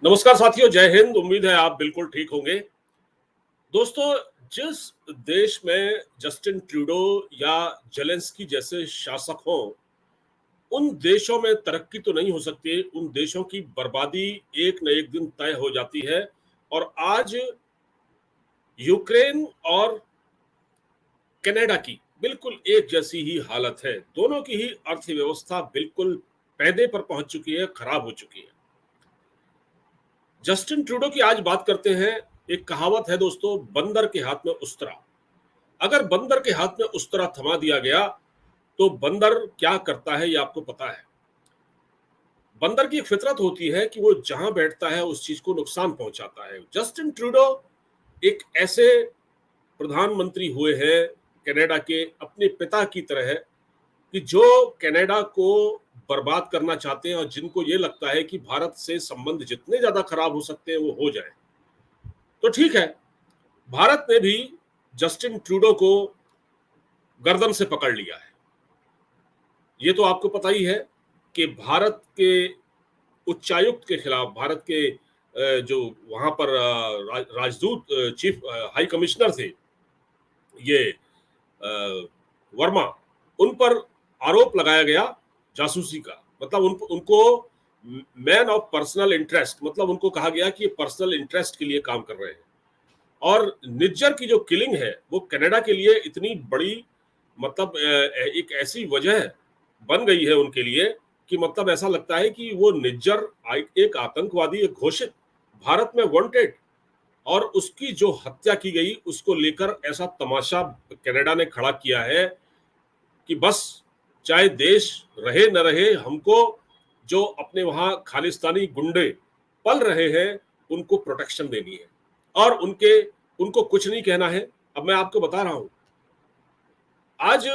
नमस्कार साथियों, जय हिंद। उम्मीद है आप बिल्कुल ठीक होंगे। दोस्तों, जिस देश में जस्टिन ट्रूडो या जेलेंस्की जैसे शासक हों, उन देशों में तरक्की तो नहीं हो सकती, उन देशों की बर्बादी एक न एक दिन तय हो जाती है। और आज यूक्रेन और कनाडा की बिल्कुल एक जैसी ही हालत है। दोनों की ही अर्थव्यवस्था बिल्कुल पैदे पर पहुंच चुकी है, खराब हो चुकी है। जस्टिन ट्रूडो की आज बात करते हैं। एक कहावत है दोस्तों, बंदर के हाथ में उस्तरा। अगर बंदर के हाथ में उस्तरा थमा दिया गया तो बंदर क्या करता है ये आपको पता है। बंदर की एक फितरत होती है कि वो जहां बैठता है उस चीज को नुकसान पहुंचाता है। जस्टिन ट्रूडो एक ऐसे प्रधानमंत्री हुए हैं कनाडा के, अपने पिता की तरह, कि जो कनाडा को बर्बाद करना चाहते हैं और जिनको ये लगता है कि भारत से संबंध जितने ज्यादा खराब हो सकते हैं वो हो जाए। तो ठीक है, भारत ने भी जस्टिन ट्रूडो को गर्दन से पकड़ लिया है। ये तो आपको पता ही है कि भारत के उच्चायुक्त के खिलाफ, भारत के जो वहां पर राजदूत, चीफ हाई कमिश्नर थे, ये वर्मा, उन पर आरोप लगाया गया जासूसी का। मतलब उनको मैन ऑफ पर्सनल इंटरेस्ट, मतलब उनको कहा गया कि ये पर्सनल इंटरेस्ट के लिए काम कर रहे हैं। और निज्जर की जो किलिंग है वो कनाडा के लिए इतनी बड़ी, मतलब एक ऐसी वजह बन गई है उनके लिए कि मतलब ऐसा लगता है कि वो निज्जर एक आतंकवादी, एक घोषित, भारत में वांटेड, और उसकी जो हत्या की गई उसको लेकर ऐसा तमाशा कनाडा ने खड़ा किया है कि बस चाहे देश रहे न रहे, हमको जो अपने वहां खालिस्तानी गुंडे पल रहे हैं उनको प्रोटेक्शन देनी है और उनको कुछ नहीं कहना है। अब मैं आपको बता रहा हूं, आज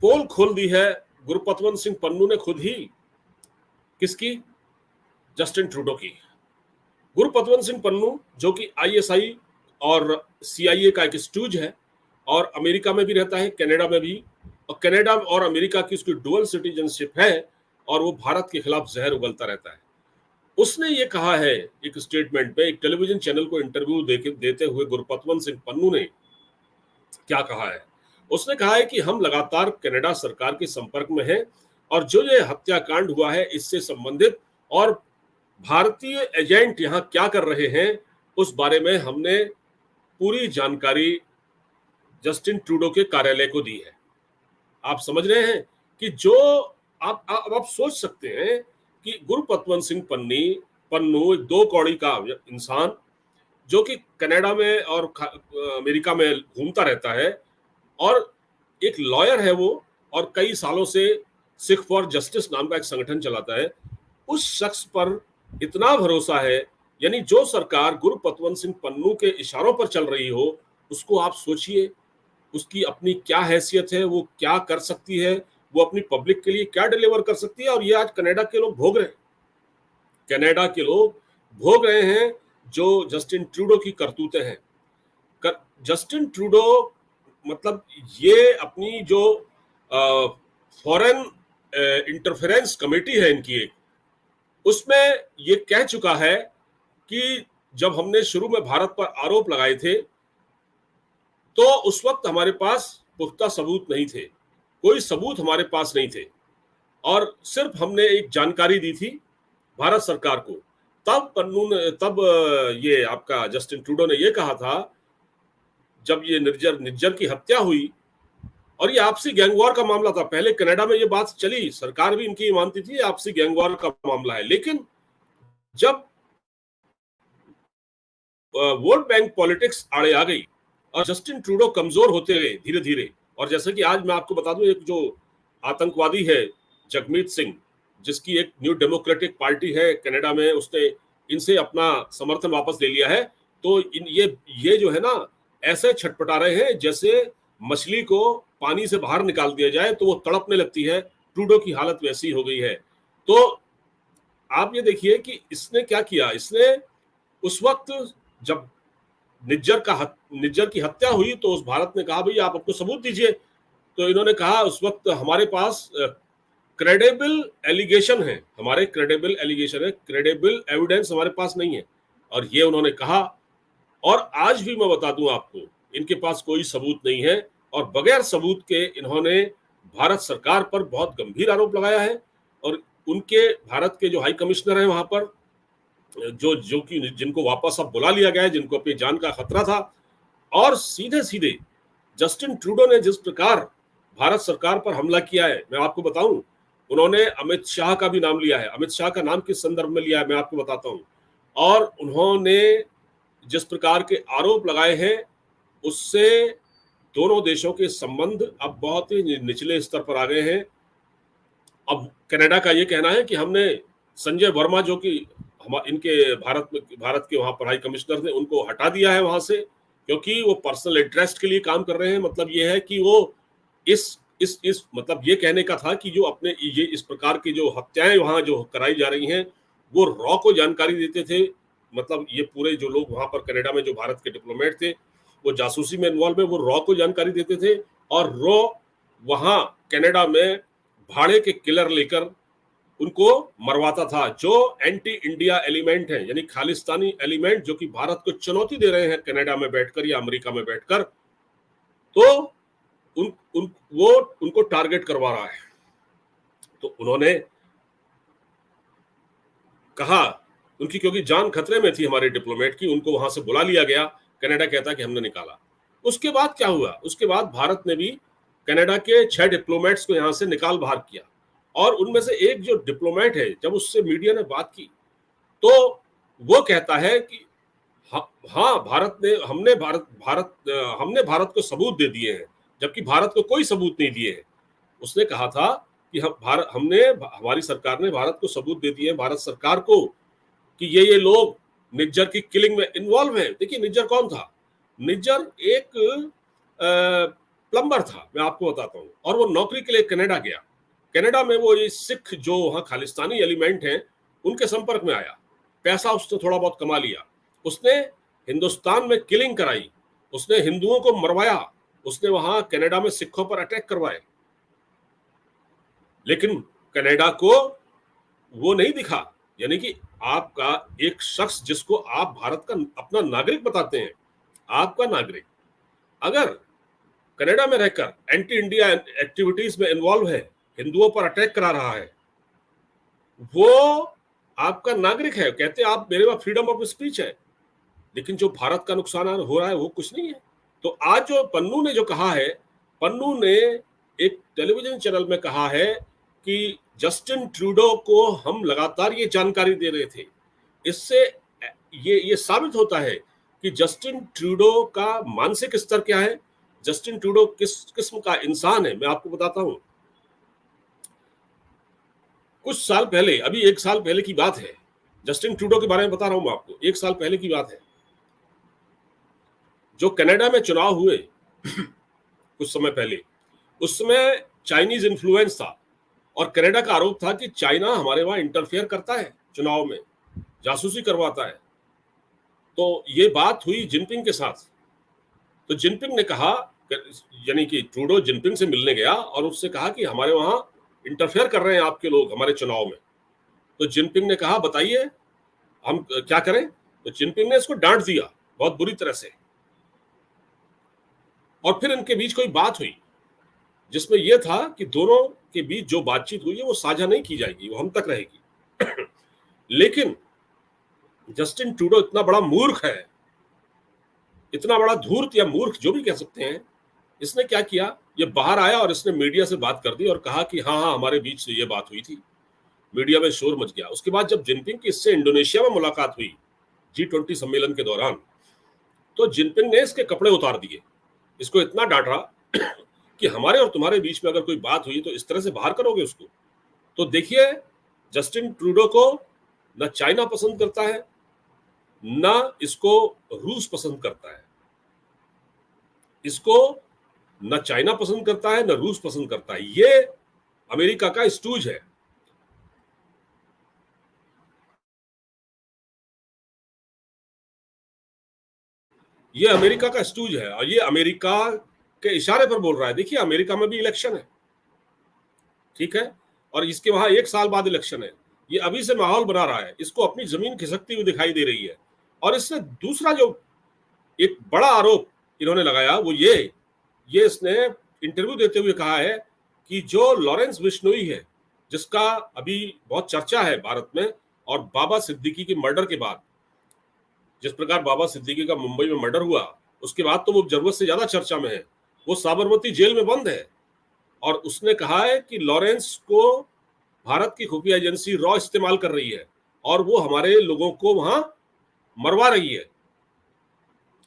पोल खोल दी है गुरपतवंत सिंह पन्नू ने खुद ही। किसकी? जस्टिन ट्रूडो की। गुरपतवंत सिंह पन्नू जो कि आईएसआई और सीआईए का एक स्टूज है और अमेरिका में भी रहता है, कनाडा में भी, और कनाडा और अमेरिका की उसकी डुअल सिटीजनशिप है, और वो भारत के खिलाफ जहर उगलता रहता है। उसने ये कहा है एक स्टेटमेंट में, एक टेलीविजन चैनल को इंटरव्यू देते हुए गुरपतवंत सिंह पन्नू ने क्या कहा है। उसने कहा है कि हम लगातार कनाडा सरकार के संपर्क में हैं और जो ये हत्याकांड हुआ है इससे संबंधित और भारतीय एजेंट यहाँ क्या कर रहे हैं उस बारे में हमने पूरी जानकारी जस्टिन ट्रूडो के कार्यालय को दी है। आप समझ रहे हैं कि जो आप सोच सकते हैं कि गुरपतवंत सिंह पन्नू एक दो कौड़ी का इंसान जो कि कनाडा में और अमेरिका में घूमता रहता है और एक लॉयर है वो, और कई सालों से सिख फॉर जस्टिस नाम का एक संगठन चलाता है। उस शख्स पर इतना भरोसा है, यानी जो सरकार गुरपतवंत सिंह पन्नू के इशारों पर चल रही हो, उसको आप सोचिए उसकी अपनी क्या हैसियत है, वो क्या कर सकती है, वो अपनी पब्लिक के लिए क्या डिलीवर कर सकती है। और ये आज कनाडा के लोग भोग रहे हैं, कनाडा के लोग भोग रहे हैं जो जस्टिन ट्रूडो की करतूतें हैं। जस्टिन ट्रूडो, मतलब ये अपनी जो फॉरेन इंटरफेरेंस कमेटी है इनकी एक, उसमें ये कह चुका है कि जब हमने शुरू में भारत पर आरोप लगाए थे तो उस वक्त हमारे पास पुख्ता सबूत नहीं थे, कोई सबूत हमारे पास नहीं थे, और सिर्फ हमने एक जानकारी दी थी भारत सरकार को। तब ये आपका जस्टिन ट्रूडो ने ये कहा था, जब ये निज्जर की हत्या हुई और ये आपसी गैंगवॉर का मामला था। पहले कनाडा में ये बात चली, सरकार भी इनकी मानती थी आपसी गैंगवॉर का मामला है, लेकिन जब वोट बैंक पॉलिटिक्स आड़े आ गई और जस्टिन ट्रूडो कमजोर होते गए धीरे धीरे, और जैसे कि आज मैं आपको बता दूं, एक जो आतंकवादी है जगमीत सिंह, जिसकी एक न्यू डेमोक्रेटिक पार्टी है कनाडा में, उसने इनसे अपना समर्थन वापस ले लिया है। तो ये जो है ना, ऐसे छटपटा रहे हैं जैसे मछली को पानी से बाहर निकाल दिया जाए तो वो तड़पने लगती है। ट्रूडो की हालत वैसी हो गई है। तो आप ये देखिए कि इसने क्या किया। इसने उस वक्त जब निज्जर की हत्या हुई तो उस भारत ने कहा भाई आप आपको सबूत दीजिए। तो इन्होंने कहा उस वक्त हमारे पास क्रेडिबल एलिगेशन है, हमारे क्रेडिबल एलिगेशन है, क्रेडिबल एविडेंस हमारे पास नहीं है, और ये उन्होंने कहा। और आज भी मैं बता दूं आपको, इनके पास कोई सबूत नहीं है, और बगैर सबूत के इन्होंने भारत सरकार पर बहुत गंभीर आरोप लगाया है। और उनके भारत के जो हाई कमिश्नर हैं वहां पर, जो जो कि जिनको वापस अब बुला लिया गया है, जिनको अपनी जान का खतरा था, और सीधे सीधे जस्टिन ट्रूडो ने जिस प्रकार भारत सरकार पर हमला किया है, मैं आपको बताऊं, उन्होंने अमित शाह का भी नाम लिया है। अमित शाह का नाम किस संदर्भ में लिया है मैं आपको बताता हूं। और उन्होंने जिस प्रकार के आरोप लगाए हैं, उससे दोनों देशों के संबंध अब बहुत ही निचले स्तर पर आ गए हैं। अब कनाडा का ये कहना है कि हमने संजय वर्मा, जो कि इनके भारत के वहां पर हाई कमिश्नर थे, उनको हटा दिया है वहां से, क्योंकि वो पर्सनल इंटरेस्ट के लिए काम कर रहे हैं। मतलब ये है कि वो इस मतलब ये कहने का था कि जो अपने ये इस प्रकार की जो हत्याएं वहां जो कराई जा रही हैं, वो रॉ को जानकारी देते थे। मतलब ये पूरे जो लोग वहां पर कनाडा में जो भारत के डिप्लोमेट थे, वो जासूसी में इन्वॉल्व है, वो रॉ को जानकारी देते थे, और रॉ वहां कनाडा में भाड़े के किलर लेकर उनको मरवाता था, जो एंटी इंडिया एलिमेंट है, यानी खालिस्तानी एलिमेंट, जो कि भारत को चुनौती दे रहे हैं कनाडा में बैठकर या अमेरिका में बैठकर, तो वो उनको टारगेट करवा रहा है। तो उन्होंने कहा, उनकी क्योंकि जान खतरे में थी हमारे डिप्लोमेट की, उनको वहां से बुला लिया गया। कनाडा कहता कि हमने निकाला। उसके बाद क्या हुआ? उसके बाद भारत ने भी कनाडा के 6 डिप्लोमेट्स को यहां से निकाल बाहर किया, और उनमें से एक जो डिप्लोमेट है, जब उससे मीडिया ने बात की, तो वो कहता है कि हाँ, हमने भारत को सबूत दे दिए हैं, जबकि भारत को कोई सबूत नहीं दिए हैं। उसने कहा था कि हमारी सरकार ने भारत को सबूत दे दिए हैं, भारत सरकार को, कि ये लोग निज्जर की किलिंग में इन्वॉल्व हैं। देखिए, निज्जर कौन था? निज्जर एक प्लम्बर था, मैं आपको बताता हूँ, और वो नौकरी के लिए कनाडा गया। कनाडा में वो ये सिख जो वहाँ खालिस्तानी एलिमेंट हैं, उनके संपर्क में आया, पैसा उसने थोड़ा बहुत कमा लिया, उसने हिंदुस्तान में किलिंग कराई, उसने हिंदुओं को मरवाया, उसने वहां कनाडा में सिखों पर अटैक करवाए। लेकिन कनाडा को वो नहीं दिखा। यानी कि आपका एक शख्स जिसको आप भारत का अपना नागरिक बताते हैं, आपका नागरिक अगर कनाडा में रहकर एंटी इंडिया एक्टिविटीज में इन्वॉल्व है, हिंदुओं पर अटैक करा रहा है, वो आपका नागरिक है, कहते हैं आप मेरे पास फ्रीडम ऑफ स्पीच है। लेकिन जो भारत का नुकसान हो रहा है वो कुछ नहीं है। तो आज जो पन्नू ने जो कहा है, पन्नू ने एक टेलीविजन चैनल में कहा है कि जस्टिन ट्रूडो को हम लगातार ये जानकारी दे रहे थे। इससे ये साबित होता है कि जस्टिन ट्रूडो का मानसिक स्तर क्या है, जस्टिन ट्रूडो किस किस्म का इंसान है। मैं आपको बताता हूं, कुछ साल पहले, अभी 1 साल पहले की बात है, जस्टिन ट्रूडो के बारे में बता रहा हूं मैं आपको, 1 साल पहले की बात है, जो कनाडा में चुनाव हुए कुछ समय पहले, उस समय चाइनीज इन्फ्लुएंस था, और कनाडा का आरोप था कि चाइना हमारे वहां इंटरफेयर करता है, चुनाव में जासूसी करवाता है। तो ये बात हुई जिनपिंग के साथ। तो जिनपिंग ने कहा, यानी कि ट्रूडो जिनपिंग से मिलने गया और उससे कहा कि हमारे वहां इंटरफेयर कर रहे हैं आपके लोग हमारे चुनाव में। तो जिनपिंग ने कहा बताइए हम क्या करें। तो जिनपिंग ने इसको डांट दिया बहुत बुरी तरह से, और फिर इनके बीच कोई बात हुई जिसमें यह था कि दोनों के बीच जो बातचीत हुई है वो साझा नहीं की जाएगी, वो हम तक रहेगी। लेकिन जस्टिन ट्रूडो इतना बड़ा मूर्ख है, इतना बड़ा धूर्त या मूर्ख जो भी कह सकते हैं, इसने क्या किया, ये बाहर आया और इसने मीडिया से बात कर दी और कहा कि हाँ हाँ हमारे बीच से ये बात हुई थी। मीडिया में शोर मच गया। उसके बाद जब जिनपिंग की इससे इंडोनेशिया में मुलाकात हुई G20 सम्मेलन के दौरान, तो जिनपिंग ने इसके कपड़े उतार दिए, इसको इतना डांटा कि हमारे और तुम्हारे बीच में अगर कोई बात हुई तो इस तरह से बाहर करोगे उसको। तो देखिए, जस्टिन ट्रूडो को न चाइना पसंद करता है, न इसको रूस पसंद करता है। इसको न चाइना पसंद करता है, न रूस पसंद करता है। ये अमेरिका का स्टूज है। ये अमेरिका का स्टूज है, और ये अमेरिका के इशारे पर बोल रहा है। देखिए, अमेरिका में भी इलेक्शन है, ठीक है, और इसके वहां 1 साल बाद इलेक्शन है। ये अभी से माहौल बना रहा है, इसको अपनी जमीन खिसकती हुई दिखाई दे रही है। और इससे दूसरा जो एक बड़ा आरोप इन्होंने लगाया वो ये इसने इंटरव्यू देते हुए कहा है कि जो लॉरेंस बिश्नोई है, जिसका अभी बहुत चर्चा है भारत में, और बाबा सिद्दीकी के मर्डर के बाद, जिस प्रकार बाबा सिद्दीकी का मुंबई में मर्डर हुआ, उसके बाद तो वो जरूरत से ज्यादा चर्चा में है। वो साबरमती जेल में बंद है, और उसने कहा है कि लॉरेंस को भारत की खुफिया एजेंसी रॉ इस्तेमाल कर रही है और वो हमारे लोगों को वहां मरवा रही है,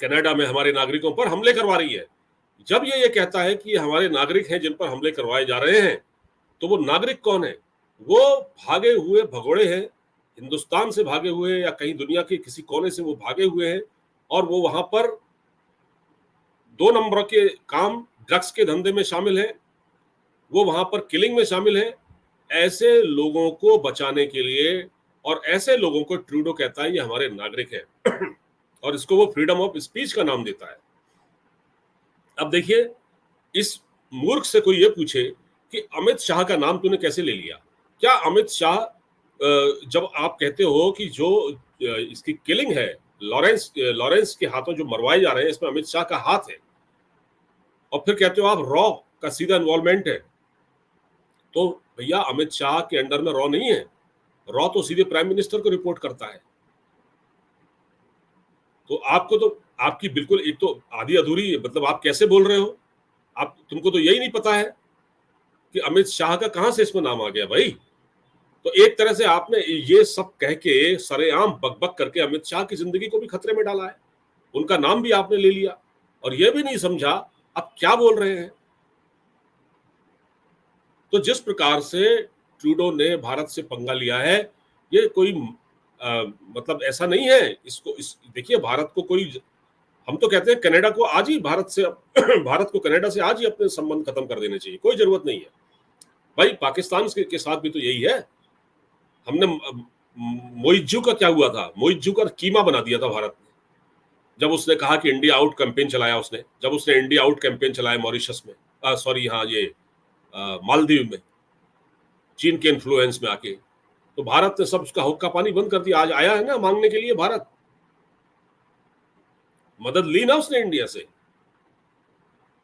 कनाडा में हमारे नागरिकों पर हमले करवा रही है। जब ये कहता है कि ये हमारे नागरिक हैं जिन पर हमले करवाए जा रहे हैं, तो वो नागरिक कौन है? वो भागे हुए भगोड़े हैं, हिंदुस्तान से भागे हुए या कहीं दुनिया के किसी कोने से वो भागे हुए हैं, और वो वहां पर 2 नंबर के काम, ड्रग्स के धंधे में शामिल है, वो वहां पर किलिंग में शामिल है। ऐसे लोगों को बचाने के लिए, और ऐसे लोगों को ट्रूडो कहता है ये हमारे नागरिक हैं और इसको वो फ्रीडम ऑफ स्पीच का नाम देता है। अब देखिए, इस मूर्ख से कोई ये पूछे कि अमित शाह का नाम तूने कैसे ले लिया? क्या अमित शाह, जब आप कहते हो कि जो इसकी किलिंग है, लॉरेंस के हाथों जो मरवाए जा रहे हैं, इसमें अमित शाह का हाथ है, और फिर कहते हो आप रॉ का सीधा इन्वॉल्वमेंट है, तो भैया अमित शाह के अंडर में रॉ नहीं है। रॉ तो सीधे प्राइम मिनिस्टर को रिपोर्ट करता है। तो आपको तो आपकी बिल्कुल एक तो आधी अधूरी, मतलब आप कैसे बोल रहे हो? आप, तुमको तो यही नहीं पता है कि अमित शाह का कहां से इसमें नाम आ गया भाई। तो एक तरह से आपने ये सब कह के सरेआम बकबक करके अमित शाह की जिंदगी को भी खतरे में डाला है, उनका नाम भी आपने ले लिया, और ये भी नहीं समझा आप क्या बोल रहे हैं। तो जिस प्रकार से ट्रूडो ने भारत से पंगा लिया है, ये कोई मतलब ऐसा नहीं है। देखिए, भारत को कोई, हम तो कहते हैं कनाडा को आज ही भारत से भारत को कनाडा से आज ही अपने संबंध खत्म कर देने चाहिए, कोई जरूरत नहीं है भाई। पाकिस्तान के साथ भी तो यही है। हमने मोइज्जू का क्या हुआ था? मोइज्जू का कीमा बना दिया था भारत ने, जब उसने कहा कि इंडिया आउट कैंपेन चलाया उसने, जब उसने इंडिया आउट कैंपेन चलाया मॉरिशस में, सॉरी हाँ, ये मालदीव में, चीन के इन्फ्लुएंस में आके, तो भारत ने सब उसका हुक्का पानी बंद कर दिया। आज आया है ना मांगने के लिए, भारत मदद ली ना उसने इंडिया से।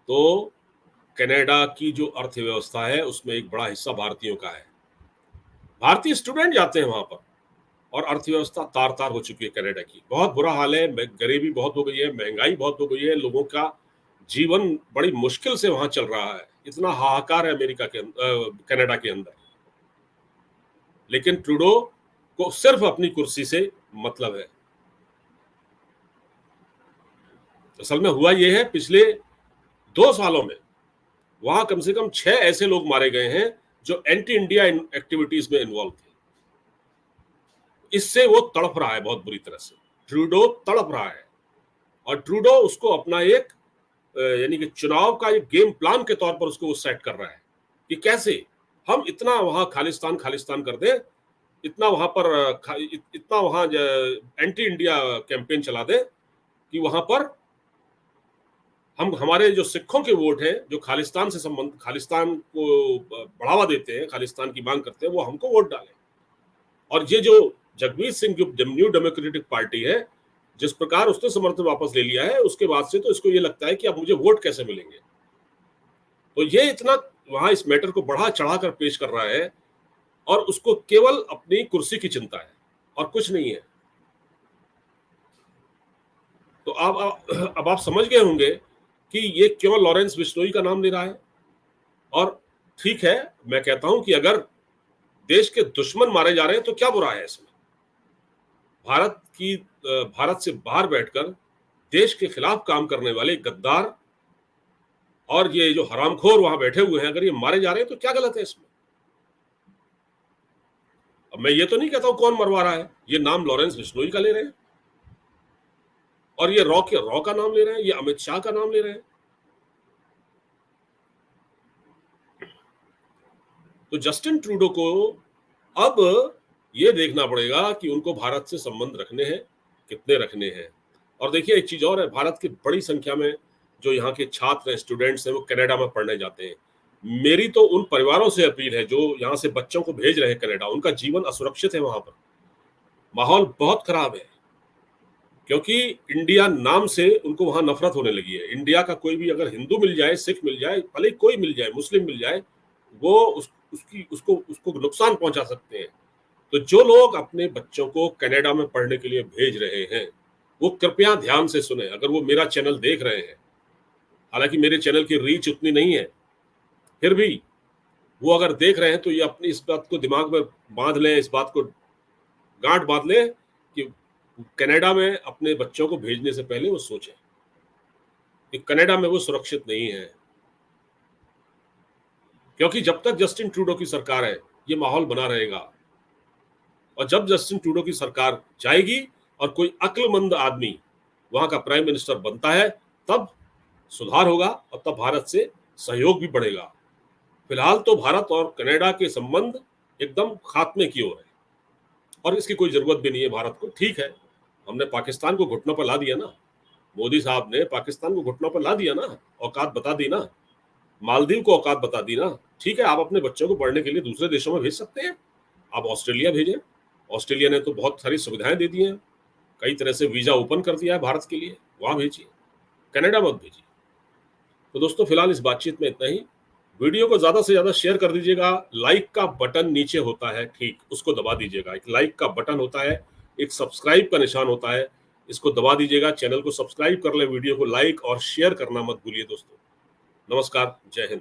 तो कनाडा की जो अर्थव्यवस्था है उसमें एक बड़ा हिस्सा भारतीयों का है। भारतीय स्टूडेंट जाते हैं वहां पर, और अर्थव्यवस्था तार तार हो चुकी है कनाडा की। बहुत बुरा हाल है, गरीबी बहुत हो गई है, महंगाई बहुत हो गई है, लोगों का जीवन बड़ी मुश्किल से वहां चल रहा है। इतना हाहाकार है अमेरिका के कनाडा के अंदर, लेकिन ट्रूडो को सिर्फ अपनी कुर्सी से मतलब है। असल में हुआ यह है, पिछले 2 सालों में वहां कम से कम 6 ऐसे लोग मारे गए हैं जो एंटी इंडिया एक्टिविटीज में इन्वॉल्व थे। इससे वो तड़प रहा है बहुत बुरी तरह से, ट्रूडो तड़प रहा है। और ट्रूडो उसको अपना एक यानी कि चुनाव का एक गेम प्लान के तौर पर उसको वो सेट कर रहा है कि कैसे हम इतना वहां खालिस्तान कर दें, इतना वहां पर इतना वहां एंटी इंडिया कैंपेन चला दें कि वहां पर हम, हमारे जो सिखों के वोट हैं, जो खालिस्तान से संबंध, खालिस्तान को बढ़ावा देते हैं, खालिस्तान की मांग करते हैं, वो हमको वोट डालें। और ये जो जगमीत सिंह जो न्यू डेमोक्रेटिक पार्टी है, जिस प्रकार उसने समर्थन वापस ले लिया है, उसके बाद से तो इसको ये लगता है कि अब मुझे वोट कैसे मिलेंगे। तो ये इतना वहां इस मैटर को बढ़ा चढ़ाकर पेश कर रहा है, और उसको केवल अपनी कुर्सी की चिंता है और कुछ नहीं है। तो अब आप समझ गए होंगे कि ये क्यों लॉरेंस बिश्नोई का नाम ले रहा है। और ठीक है, मैं कहता हूं कि अगर देश के दुश्मन मारे जा रहे हैं तो क्या बुरा है इसमें? भारत से बाहर बैठकर देश के खिलाफ काम करने वाले गद्दार और ये जो हरामखोर वहां बैठे हुए हैं, अगर ये मारे जा रहे हैं तो क्या गलत है इसमें? अब मैं ये तो नहीं कहता हूं कौन मरवा रहा है, ये नाम लॉरेंस बिश्नोई का ले रहे हैं, और ये रॉ का नाम ले रहे हैं, ये अमित शाह का नाम ले रहे हैं। तो जस्टिन ट्रूडो को अब ये देखना पड़ेगा कि उनको भारत से संबंध रखने हैं, कितने रखने हैं। और देखिए, एक चीज और है, भारत की बड़ी संख्या में जो यहाँ के छात्र हैं, स्टूडेंट्स हैं, वो कनाडा में पढ़ने जाते हैं। मेरी तो उन परिवारों से अपील है जो यहाँ से बच्चों को भेज रहे हैं कनाडा, उनका जीवन असुरक्षित है वहां पर, माहौल बहुत खराब है, क्योंकि इंडिया नाम से उनको वहां नफरत होने लगी है। इंडिया का कोई भी अगर हिंदू मिल जाए, सिख मिल जाए, भले ही कोई मिल जाए, मुस्लिम मिल जाए, वो उसको नुकसान पहुंचा सकते हैं। तो जो लोग अपने बच्चों को कनाडा में पढ़ने के लिए भेज रहे हैं, वो कृपया ध्यान से सुने। अगर वो मेरा चैनल देख रहे हैं, हालांकि मेरे चैनल की रीच उतनी नहीं है, फिर भी वो अगर देख रहे हैं तो ये अपनी इस बात को दिमाग में बांध लें, इस बात को गांठ बांध लें कि कनाडा में अपने बच्चों को भेजने से पहले वो सोचें कि कनाडा में वो सुरक्षित नहीं है। क्योंकि जब तक जस्टिन ट्रूडो की सरकार है, ये माहौल बना रहेगा, और जब जस्टिन ट्रूडो की सरकार जाएगी और कोई अक्लमंद आदमी वहां का प्राइम मिनिस्टर बनता है, तब सुधार होगा और तब भारत से सहयोग भी बढ़ेगा। फिलहाल तो भारत और कनाडा के संबंध एकदम खात्मे की ओर है, और इसकी कोई जरूरत भी नहीं है भारत को। ठीक है, हमने पाकिस्तान को घुटनों पर ला दिया ना, मोदी साहब ने पाकिस्तान को घुटनों पर ला दिया ना, औकात बता दी ना, मालदीव को औकात बता दी ना। ठीक है, आप अपने बच्चों को पढ़ने के लिए दूसरे देशों में भेज सकते हैं, आप ऑस्ट्रेलिया भेजें, ऑस्ट्रेलिया ने तो बहुत सारी सुविधाएं दे दी हैं, कई तरह से वीजा ओपन कर दिया है भारत के लिए, वहां भेजिए, कनाडा मत भेजिए। तो दोस्तों फिलहाल इस बातचीत में इतना ही। वीडियो को ज्यादा से ज्यादा शेयर कर दीजिएगा। लाइक का बटन नीचे होता है, ठीक, उसको दबा दीजिएगा। एक लाइक का बटन होता है, एक सब्सक्राइब का निशान होता है, इसको दबा दीजिएगा। चैनल को सब्सक्राइब कर ले, वीडियो को लाइक और शेयर करना मत भूलिए दोस्तों। नमस्कार, जय हिंद।